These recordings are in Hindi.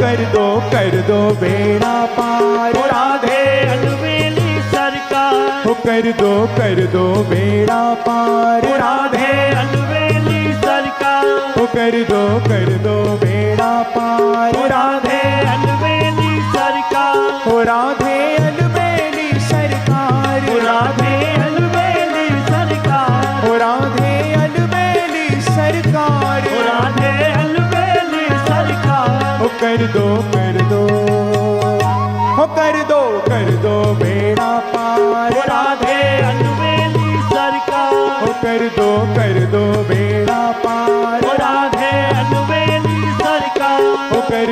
कर दो बेड़ा पार। राधे अलवेली सरकार। कर दो बेड़ा पार। राधे अलवेली सरकार। कर दो बेड़ा पार। राधे अलवेली सरकार। राधे अलबेली सरकार। राधे अलवेली सरकार। राधे अलबेली सरकार। राधे अलवेली सरकार। कर दो कर दो बेड़ा पार। राधे अलवेली सरकार। कर दो बेड़ा पार। राधे अलवेली सरकार। कर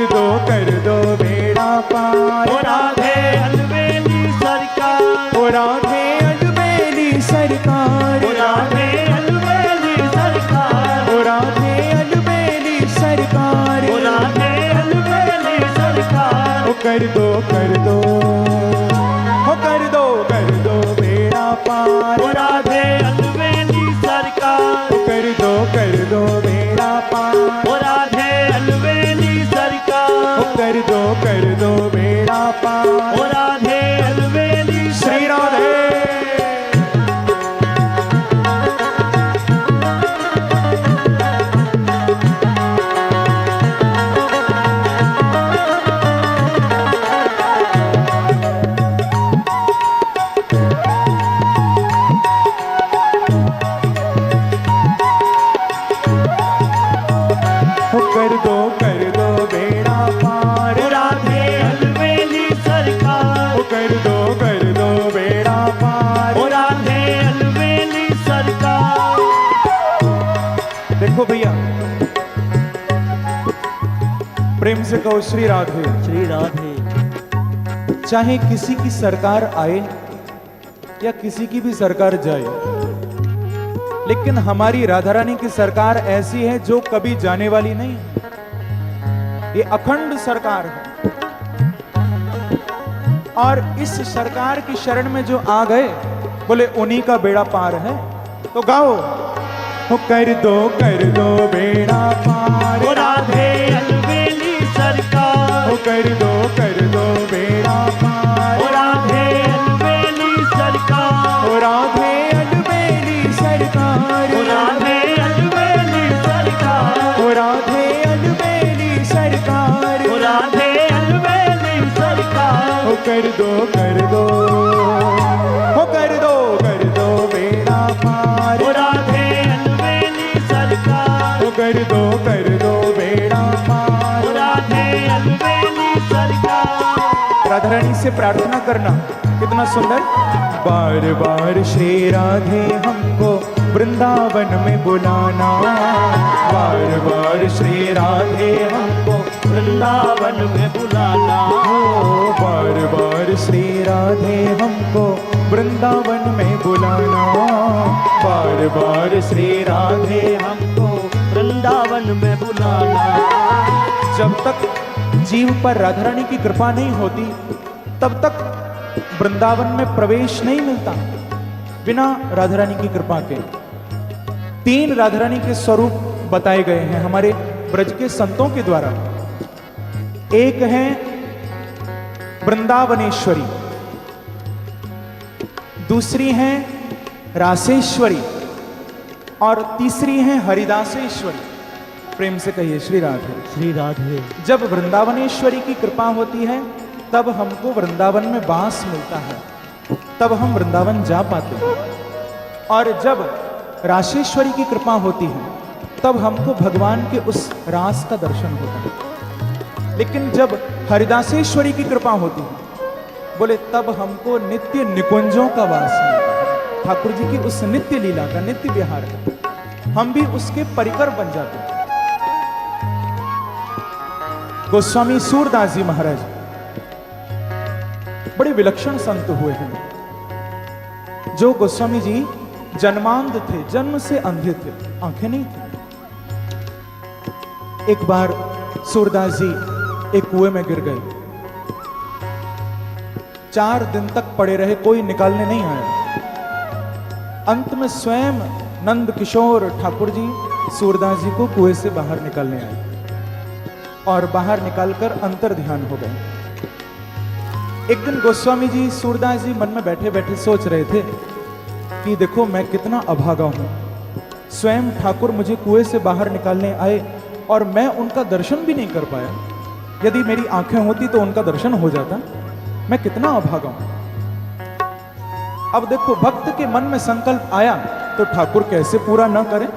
दो बेड़ा पार। राधे अलवेली सरकार। राधे अलबेली सरकार। राधे अलवेली सरकार। राधे अलबेली सरकार। राधे अलवेली सरकार। कर दो बेड़ा पार। राधे अलवेली सरकार। कर दो बेड़ा पार। राधे अलवेली सरकार। कर दो बेड़ा पार। राधे अलवेली श्री राधे। कर दो बेड़ा पार। राधे अलवेली सरकार। कर दो बेड़ा पार। राधे अलवेली सरकार। देखो भैया, प्रेम से कहो श्री राधे। श्री राधे। चाहे किसी की सरकार आए या किसी की भी सरकार जाए, लेकिन हमारी राधा रानी की सरकार ऐसी है जो कभी जाने वाली नहीं है। ये अखंड सरकार है, और इस सरकार की शरण में जो आ गए, बोले उन्हीं का बेड़ा पार है। तो गाओ, कर दो बेड़ा पार। राधे अलवेली सरकार। कर दो बेड़ा पार। राधे अलवेली सरकार। राधे अलबेली सरकार। राधे अलवेली सरकार। राधे अलबेली सरकार। राधे अलवेली सरकार। कर दो बेड़ा पार। राधे अलवेली सरकार। कर दो बेड़ा पार। राधे अलवेली सरकार। राधा रानी से प्रार्थना करना कितना सुंदर। बार बार श्री राधे हमको वृंदावन में बुलाना। बार बार श्री राधे हमको वृंदावन में बुलाना। बार बार श्री राधे हमको वृंदावन में बुलाना। बार बार श्री राधे हमको वृंदावन में बुलाना। जब तक जीव पर राधा रानी की कृपा नहीं होती, तब तक वृंदावन में प्रवेश नहीं मिलता बिना राधा रानी की कृपा के। 3 राधा रानी के स्वरूप बताए गए हैं हमारे ब्रज के संतों के द्वारा। एक है वृंदावनेश्वरी, दूसरी है रासेश्वरी, और तीसरी है हरिदासेश्वरी। प्रेम से कहिए श्री राधे। श्री राधे। जब वृंदावनेश्वरी की कृपा होती है, तब हमको वृंदावन में वास मिलता है, तब हम वृंदावन जा पाते हैं। और जब रासेश्वरी की कृपा होती है, तब हमको भगवान के उस रास का दर्शन होता है। लेकिन जब हरिदासेश्वरी की कृपा होती है, बोले तब हमको नित्य निकुंजों का वास मिलता है। ठाकुर जी की उस नित्य लीला का, नित्य विहार का हम भी उसके परिकर बन जाते हैं। गोस्वामी सूरदास जी महाराज बड़े विलक्षण संत हुए हैं। जो गोस्वामी जी जन्मांध थे, जन्म से अंधे थे, आंखें नहीं थी। एक बार सूरदास जी एक कुएं में गिर गए। 4 दिन तक पड़े रहे, कोई निकालने नहीं आया। अंत में स्वयं नंद किशोर ठाकुर जी सूरदास जी को कुएं से बाहर निकालने आए और बाहर निकालकर अंतर ध्यान हो गए। एक दिन गोस्वामी जी सूरदास जी मन में बैठे बैठे सोच रहे थे कि देखो मैं कितना अभागा हूं, स्वयं ठाकुर मुझे कुएं से बाहर निकालने आए और मैं उनका दर्शन भी नहीं कर पाया। यदि मेरी आंखें होती तो उनका दर्शन हो जाता। मैं कितना अभागा हूं। अब देखो भक्त के मन में संकल्प आया तो ठाकुर कैसे पूरा न करें।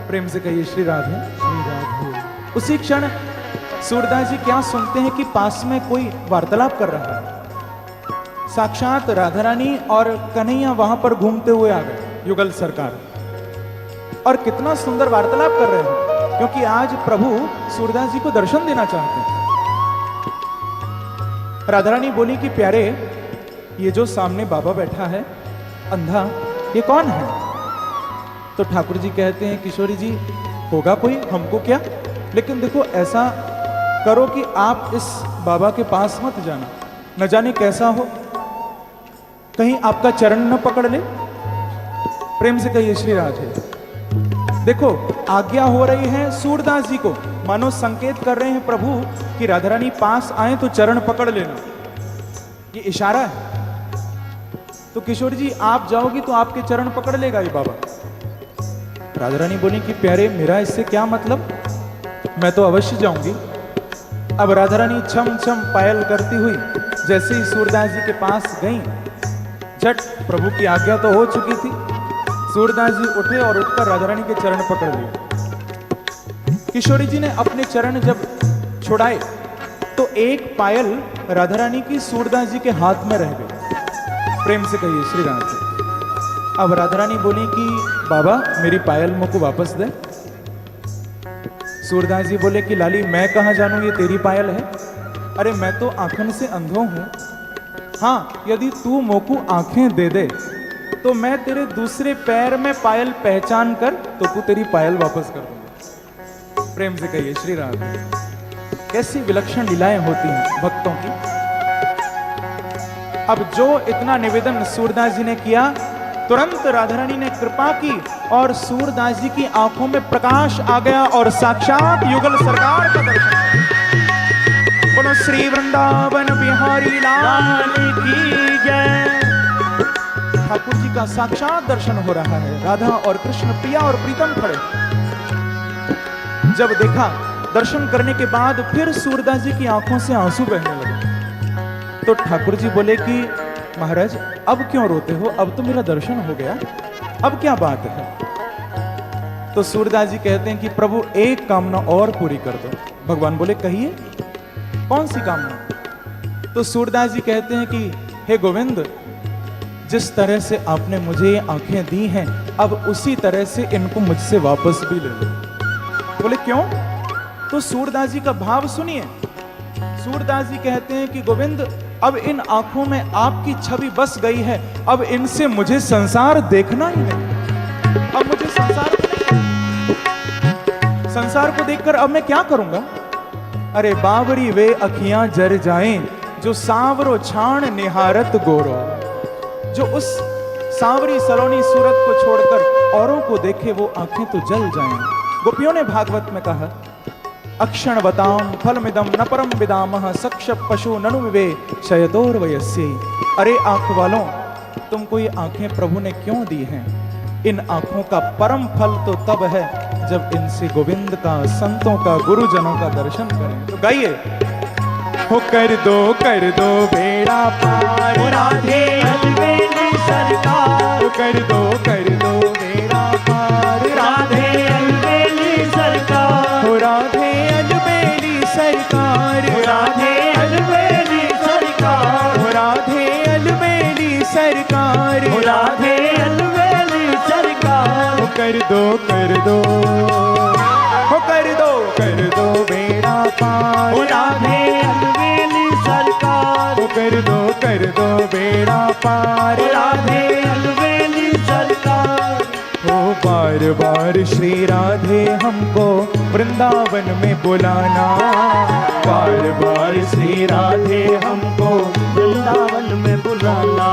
प्रेम से कहिए श्री राधे श्री राधे। उसी क्षण सूरदास जी क्या सुनते हैं कि पास में कोई वार्तालाप कर रहा है। साक्षात राधा रानी और कन्हैया वहां पर घूमते हुए आ गए, युगल सरकार, और कितना सुंदर वार्तालाप कर रहे हैं, क्योंकि आज प्रभु सूरदास जी को दर्शन देना चाहते हैं। राधा रानी बोली कि प्यारे, ये जो सामने बाबा बैठा है अंधा, ये कौन है? तो ठाकुर जी कहते हैं किशोरी जी होगा कोई, हमको क्या, लेकिन देखो ऐसा करो कि आप इस बाबा के पास मत जाना, न जाने कैसा हो, कहीं आपका चरण न पकड़ ले। प्रेम से कहिए श्री राधे। देखो आज्ञा हो रही है सूरदास जी को, मानो संकेत कर रहे हैं प्रभु कि राधा रानी पास आए तो चरण पकड़ लेना, ये इशारा है। तो किशोर जी आप जाओगी तो आपके चरण पकड़ लेगा ये बाबा। राधा रानी बोली कि प्यारे मेरा इससे क्या मतलब, मैं तो अवश्य जाऊंगी। अब राधा रानी छम छम पायल करती हुई जैसे ही सूरदास जी के पास गई, झट प्रभु की आज्ञा तो हो चुकी थी, सूरदास जी उठे और उठकर राधा रानी के चरण पकड़ लिए। किशोरी जी ने अपने चरण जब छुड़ाए तो एक पायल राधा रानी की सूरदास जी के हाथ में रह गई। प्रेम से कहिए श्री राधे। अब राधा रानी बोली कि बाबा मेरी पायल मुझको वापस दे। सूरदास जी बोले कि लाली मैं कहां जानूं ये तेरी पायल है, अरे मैं तो आंखन से अंधो हूं। हाँ यदि तू मोकू आंखें दे दे तो मैं तेरे दूसरे पैर में पायल पहचान कर तो तू तेरी पायल वापस कर दूंगा। प्रेम से कहिए श्री राधे। कैसी विलक्षण लीलाएं होती हैं भक्तों की। अब जो इतना निवेदन सूरदास जी ने किया, तुरंत राधा रानी ने कृपा की और सूरदास जी की आंखों में प्रकाश आ गया और साक्षात युगल सरकार का दर्शन। बोलो श्री वृंदावन बिहारी लाल की जय। ठाकुर जी का साक्षात दर्शन हो रहा है। राधा और कृष्ण, प्रिया और प्रीतम खड़े। जब देखा दर्शन करने के बाद फिर सूरदास जी की आंखों से आंसू बहने लगे। तो ठाकुर जी बोले कि महाराज अब क्यों रोते हो, अब तो मेरा दर्शन हो गया, अब क्या बात है? तो सूरदास जी कहते हैं कि प्रभु एक कामना और पूरी कर दो। भगवान बोले कहिए कौन सी कामना? तो सूरदास जी कहते हैं कि हे गोविंद, जिस तरह से आपने मुझे ये आंखें दी हैं, अब उसी तरह से इनको मुझसे वापस भी ले लो। बोले क्यों? तो सूरदास जी का भाव सुनिए। सूरदास जी कहते हैं कि गोविंद, अब इन आंखों में आपकी छवि बस गई है, अब इनसे मुझे संसार देखना ही नहीं। अब मुझे संसार को नहीं, संसार को देखकर अब मैं क्या करूंगा? अरे बावरी वे अखियां जर जाएं, जो सांवरो छाण निहारत गोरो। जो उस सांवरी सलोनी सूरत को छोड़कर औरों को देखे वो आंखें तो जल जाएं। गोपियों ने भागवत में कहा, अक्षण बताम फलमिदम न परम विदामः सक्ष पशु ननु विवे शयतोर वयस्ये। अरे आंख वालों, तुमको ये आंखें प्रभु ने क्यों दी हैं? इन आंखों का परम फल तो तब है जब इनसे गोविंद का, संतों का, गुरुजनों का दर्शन करें। तो गाइए, हो कर दो बेड़ा पार राधे अलबेली सरकार, हो कर दो बेड़ा पार राधे अलबेली सरकार, हो राधे अलबेली सरकार, राधे अलबेली सरकार, हो राधे अलबेली सरकार, राधे अलबेली सरकार। हो कर दो बेड़ा पार राधे अलबेली सरकार, कर दो बेड़ा पार राधे अलबेली सरकार। हो बार बार श्री राधे हमको वृंदावन में बुलाना, बार बार श्री राधे हमको वृंदावन में बुलाना,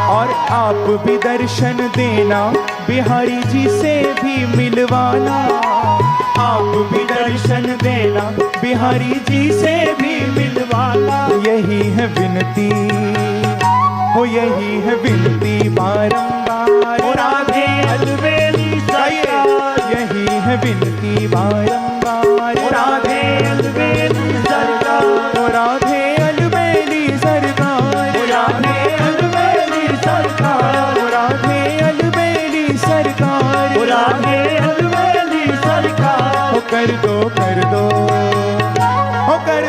और आप भी दर्शन देना, बिहारी जी से भी मिलवाना। आप भी दर्शन देना, बिहारी जी से भी मिलवाना। यही है विनती, हो यही है विनती बारंबार। ओ राधे अलवेली सरकार, यही है विनती बारंबार। ओ राधे अलवेली सरकार, ओ राधे अलबेली सरकार। ओ राधे अलवेली सरकार, ओ राधे अलबेली सरकार। ओ राधे अलवेली सरकार। हो कर दो कर दो, हो कर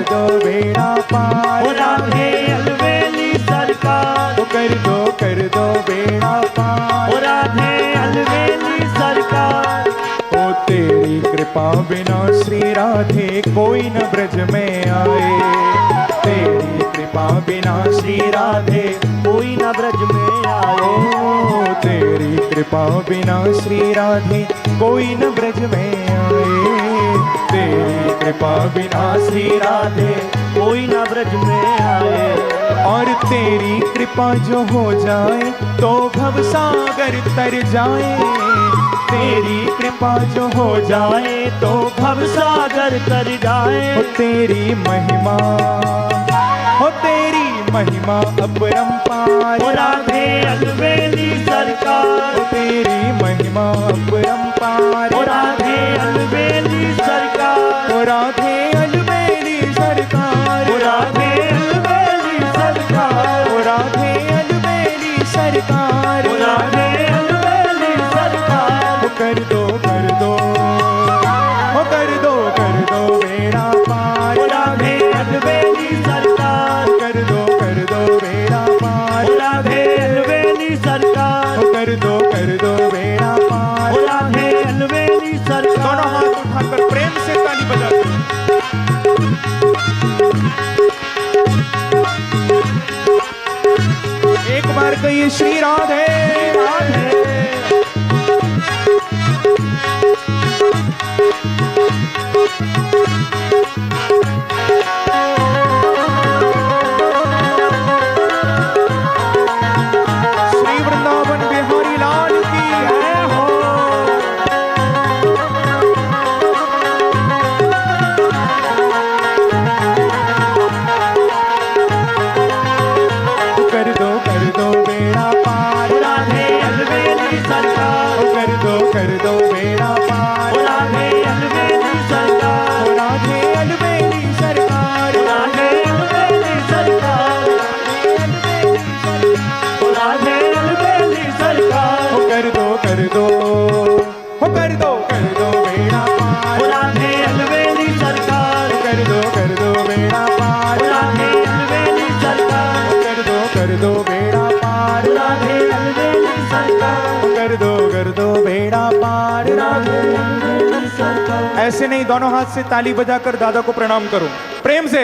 दो बेड़ा पार। ओ राधे अलवेली सरकार, हो कर दो बेड़ा पार। ओ राधे अलवेली सरकार। ओ तेरी कृपा बिना श्री राधे कोई न ब्रज में आए। तेरी कृपा बिना श्री राधे कोई न ब्रज में आए। ओ तेरी कृपा बिना श्री राधे कोई न ब्रज में आए। तेरी कृपा बिना श्री राधे कोई न ब्रज में आए। और तेरी कृपा जो हो जाए तो भव सागर तर जाए। तेरी कृपा जो हो जाए तो भव सागर तर जाए। हो तेरी महिमा, हो तेरी महिमा अपरंपार। ओ राधे अलवेली सरकार, हो तेरी महिमा अपरंपार। ओ राधे अलवेली सरकार, ओ राधे अलबेली सरकार। ओ राधे अलवेली सरकार, ओ राधे अलबेली सरकार। ओ राधे अलवेली सरकार। हो कर दो हो कर दो बेड़ा पार। ओ राधे अलवेली सरकार, कर दो बेड़ा पार। ओ राधे अलवेली सरकार, हो कर दो बेड़ा पार। ओ राधे अलवेली दोनों सरकार। हाथ उठाकर प्रेम से ताली बजाते हैं। एक बार कहिए श्री राधे राधे श्री वृंदावन बिहारी लाल की जय हो। कर दो बेड़ा पार। ओ राधे अलवेली सरकार, कर दो बेड़ा पार। ओ राधे अलवेली सरकार, ओ राधे अलबेली सरकार। ओ राधे अलवेली सरकार, ओ राधे अलवेली सरकार। हो कर दो हो कर दो बेड़ा पार। ओ राधे अलवेली सरकार, कर दो बेड़ा पार। ओ राधे अलवेली सरकार, कर दो बेड़ा पार। ओ राधे अलवेली सरकार, कर दो बेड़ा पार। राधे अलवेली सरकार। ऐसे नहीं, दोनों हाथ से ताली बजाकर दादा को प्रणाम करो प्रेम से।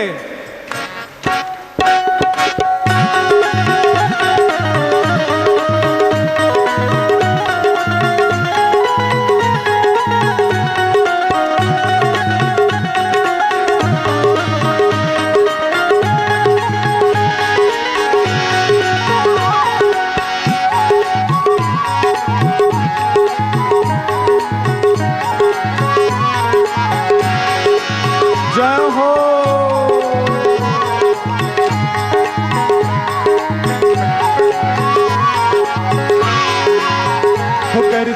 जय हो। हो कर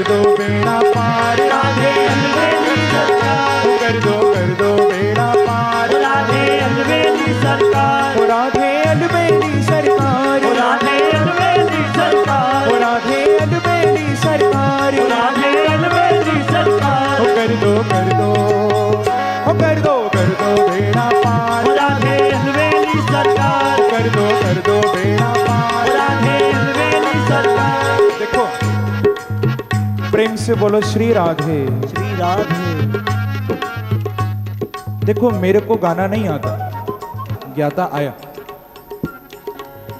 दो बेड़ा पार। राधे अलवेली सरकार, हो कर दो बेड़ा पार। ओ राधे अलवेली सरकार, हो राधे अलबेली सरकार। ओ राधे अलवेली सरकार, हो राधे अलबेली सरकार। ओ राधे अलवेली सरकार। हो कर दो हो कर दो बेड़ा पार। ओ राधे अलवेली सरकार, कर दो बेड़ा पार। ओ राधे अलवेली सरकार। देखो प्रेम से बोलो श्री राधे। श्री राधे देखो मेरे को गाना नहीं आता, ज्ञाता आया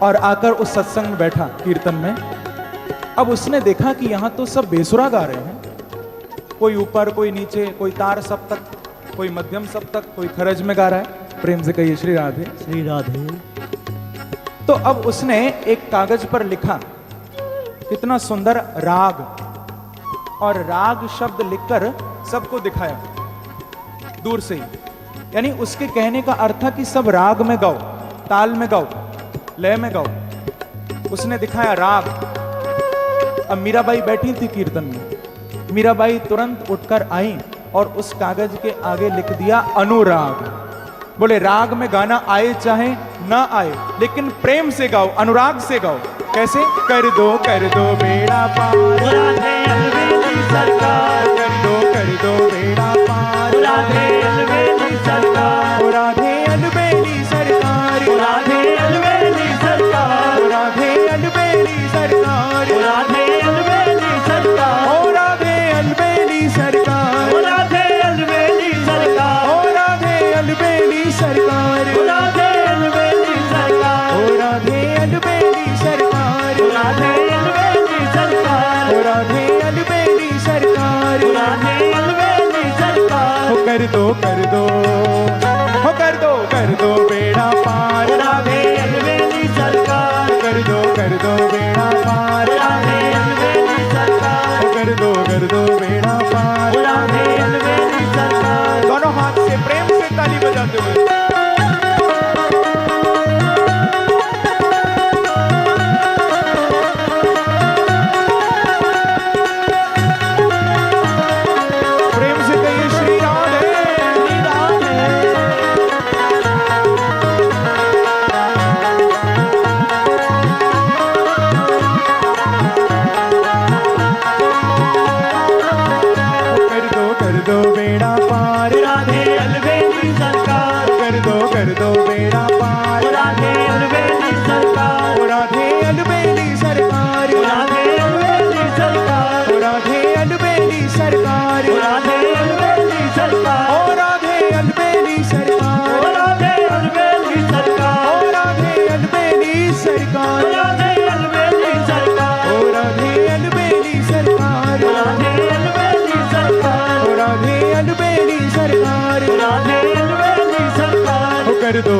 और आकर उस सत्संग में बैठा कीर्तन में। अब उसने देखा कि यहाँ तो सब बेसुरा गा रहे हैं, कोई ऊपर कोई नीचे, कोई तार सप्तक, कोई मध्यम सप्तक, कोई खरज में गा रहा है। प्रेम से कहिए श्री राधे। श्री राधे। तो अब उसने एक कागज पर लिखा, कितना सुंदर राग, और राग शब्द लिखकर सबको दिखाया। दूर से ही। यानी उसके कहने का अर्थ था कि सब राग में गाओ, ताल में गाओ, लय में गाओ। उसने दिखाया राग। अब मीराबाई बैठी थी कीर्तन में। मीराबाई तुरंत उठकर आई और उस कागज के आगे लिख दिया अनुराग। बोले राग में गाना आए चाहे ना आए, लेकिन प्रेम से गाओ, अनुराग से गाओ। कैसे? कर दो बेड़ा पार, राधे अलवेली सरकार, कर दो बेड़ा पार, राधे अलवेली सरकार, राधे अलबेली सरकार, राधे अलवेली सरकार, राधे अलबेली सरकार, राधे अलवेली सरकार, ओ राधे अलबेली सरकार, राधे अलवेली सरकार, ओ राधे अलबेली सरकार, राधे अलवेली सरकार, ओ राधे अलबेली सरकार, राधे अलवेली सरकार, ओ राधे अलबेली सरकार, राधे अलवेली सरकार, हो कर दो हो कर दो बेड़ा पार, राधे अलवेली सरकार, कर दो बेड़ा पार, राधे अलवेली सरकार, हो कर दो बेड़ा पार। राधे अलवेली सरकार। दोनों हाथ से प्रेम से ताली बजाते हुए प्रेम से कहिए श्री राधे। कर दो बेड़ा पार, राधे अलवेली सरकार, कर दो बेड़ा पार, राधे अलवेली सरकार, राधे अलबेली सरकार, राधे अलवेली सरकार, राधे अलबेली सरकार, राधे अलवेली सरकार, ओ राधे अलबेली सरकार, राधे अलवेली सरकार, ओ राधे अलबेली सरकार, राधे अलवेली सरकार, ओ राधे अलबेली सरकार, राधे अलवेली सरकार, ओ राधे अलबेली सरकार, राधे अलवेली सरकार। कर दो